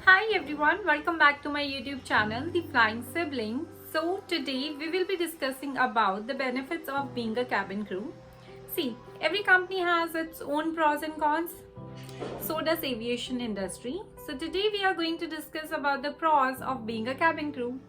Hi everyone, welcome back to my YouTube channel, The Flying Sibling. So today we will be discussing about the benefits of being a cabin crew. See, every company has its own pros and cons. So does aviation industry. So today we are going to discuss about the pros of being a cabin crew.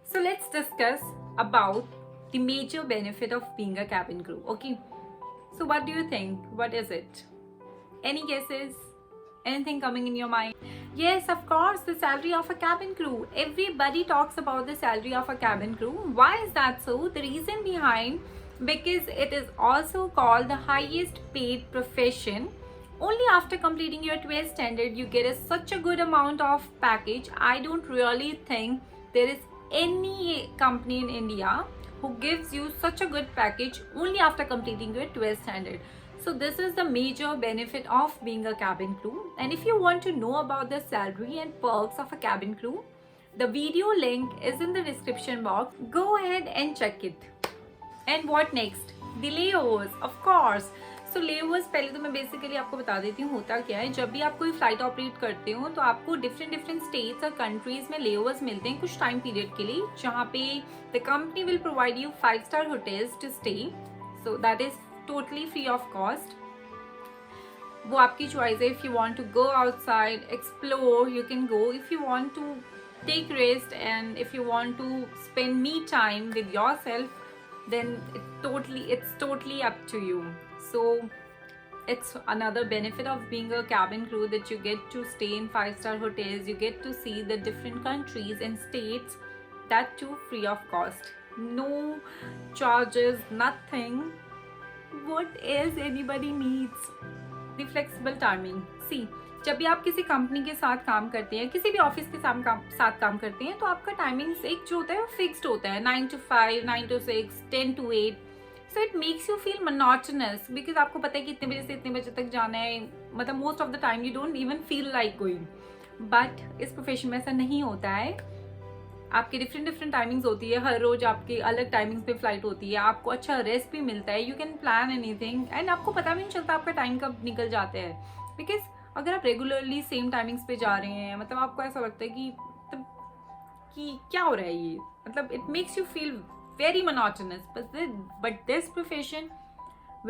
So let's discuss about the major benefit of being a cabin crew. Okay. So what do you think? What is it? Any guesses? Anything coming in your mind? Yes, of course, the salary of a cabin crew. Everybody talks about the salary of a cabin crew. Why is that so? The reason behind, because it is also called the highest paid profession. Only after completing your 12 standard you get such a good amount of package. I don't really think there is any company in India who gives you such a good package only after completing your 12 standard. So this is the major benefit of being a cabin crew. And if you want to know about the salary and perks of a cabin crew, the video link is in the description box. Go ahead and check it. And what next? The layovers, of course. So layovers पहले तो मैं basically आपको बता देती हूँ होता क्या है. जब भी आप कोई फ्लाइट ऑपरेट करते हो तो आपको डिफरेंट स्टेट्स और कंट्रीज में लेओवर्स मिलते हैं कुछ टाइम पीरियड के लिए, जहाँ पे the company will provide you 5-star hotels to stay. So that is totally free of cost. वो आपकी चॉइस है. If you want to go outside explore you can go. If you want to take rest and if you want to spend me time with yourself, then it's totally up to you. So it's another benefit of being a cabin crew that you get to stay in 5-star hotels, you get to see the different countries and states, that too free of cost, no charges, nothing. What else anybody needs? The flexible timing. See, जब भी आप किसी company के साथ काम करते हैं, किसी भी ऑफिस के साथ काम करते हैं, तो आपका टाइमिंग्स एक जो होता है वो फिक्स्ड होता है, 9 to 5, 9 to 6, 10 to 8. So it makes you feel monotonous because आपको पता है कि इतने बजे से इतने बजे तक जाना है. मतलब most of the time you don't even feel like going. But इस प्रोफेशन में ऐसा नहीं होता है. आपकी डिफरेंट टाइमिंग्स होती है. हर रोज आपकी अलग टाइमिंग्स पे फ्लाइट होती है. आपको अच्छा रेस्ट भी मिलता है. You can plan anything and आपको पता भी नहीं चलता आपका टाइम कब निकल जाता है. बिकॉज अगर आप रेगुलरली सेम टाइमिंग्स पे जा रहे हैं, मतलब आपको ऐसा लगता है कि क्या हो रहा है ये. मतलब it makes you feel very monotonous, but this profession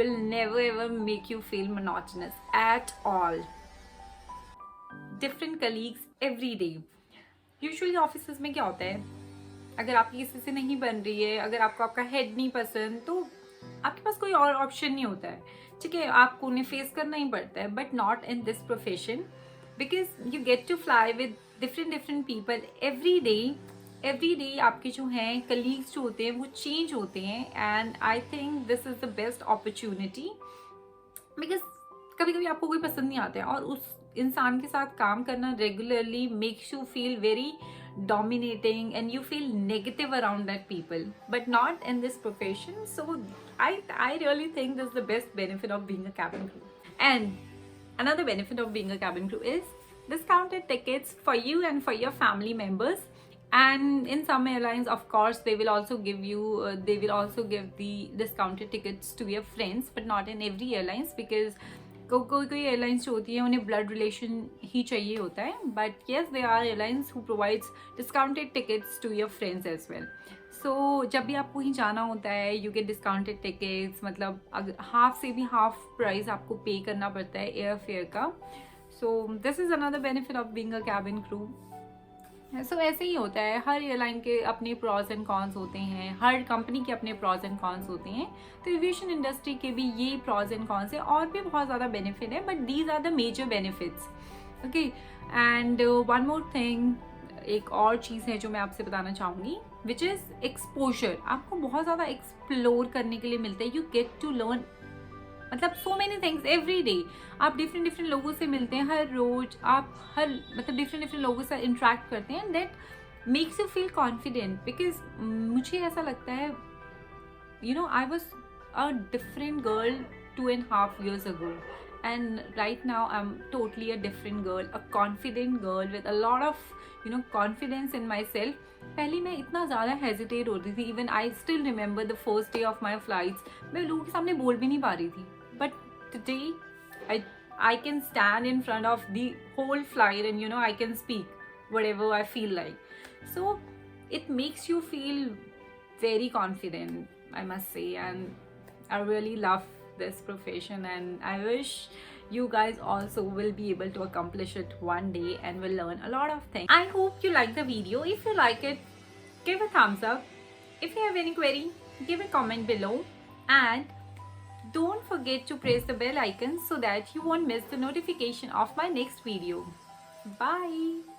will never ever make you feel monotonous at all. Different colleagues every day. Usually offices में क्या होता है, अगर आपकी किसी से नहीं बन रही है, अगर आपको आपका हेड नहीं पसंद, तो आपके पास कोई और ऑप्शन नहीं होता है. ठीक है, आपको उन्हें फेस करना ही पड़ता है. But not in this profession because you get to fly with different people every day. आपके जो हैं कलीग्स जो होते हैं वो चेंज होते हैं. And I think this is the best opportunity because कभी कभी आपको कोई पसंद नहीं आता है और उस इंसान के साथ काम करना regularly makes you feel very dominating and you feel negative around that people, but not in this profession. So I really think this is the best benefit of being a cabin crew. And another benefit of being a cabin crew is discounted tickets for you and for your family members. And in some airlines, of course, they will also give the discounted tickets to your friends, but not in every airlines because कोई airlines जो होती है उन्हें blood relation ही चाहिए होता है. But yes, they are airlines who provides discounted tickets to your friends as well. So जब भी आपको कहीं जाना होता है यू गेट डिस्काउंटेड टिकट्स. मतलब अगर हाफ से भी हाफ प्राइस आपको पे करना पड़ता है एयर फेयर का. So this is another benefit of being a cabin crew. So ऐसे ही होता है. हर एयरलाइन के अपने प्रॉज एंड कॉन्स होते हैं, हर कंपनी के अपने प्रॉज एंड कॉन्स होते हैं. तो एविएशन इंडस्ट्री के भी ये प्रॉज एंड कॉन्स है. और भी बहुत ज़्यादा बेनिफिट है, but these are the major benefits. Okay, and one more thing, एक और चीज़ है जो मैं आपसे बताना चाहूँगी, विच इज़ एक्सपोजर. आपको बहुत ज़्यादा एक्सप्लोर करने के लिए मिलता है. यू गेट टू लर्न मतलब so many things every day. आप डिफरेंट लोगों से मिलते हैं हर रोज. आप मतलब डिफरेंट लोगों से इंटरेक्ट करते हैं. That makes you feel confident because मुझे ऐसा लगता है, you know, I was a different girl 2.5 years ago, and right now I'm totally a different girl, a confident girl with a lot of confidence in myself. पहले मैं इतना ज़्यादा hesitate होती थी. Even I still remember the first day of my flights. मैं लोगों के सामने बोल भी नहीं पा रही थी. But today, I can stand in front of the whole flight and I can speak whatever I feel like. So it makes you feel very confident, I must say, and I really love this profession, and I wish you guys also will be able to accomplish it one day and will learn a lot of things. I hope you like the video. If you like it, give a thumbs up. If you have any query, give a comment below, and don't forget to press the bell icon so that you won't miss the notification of my next video. Bye.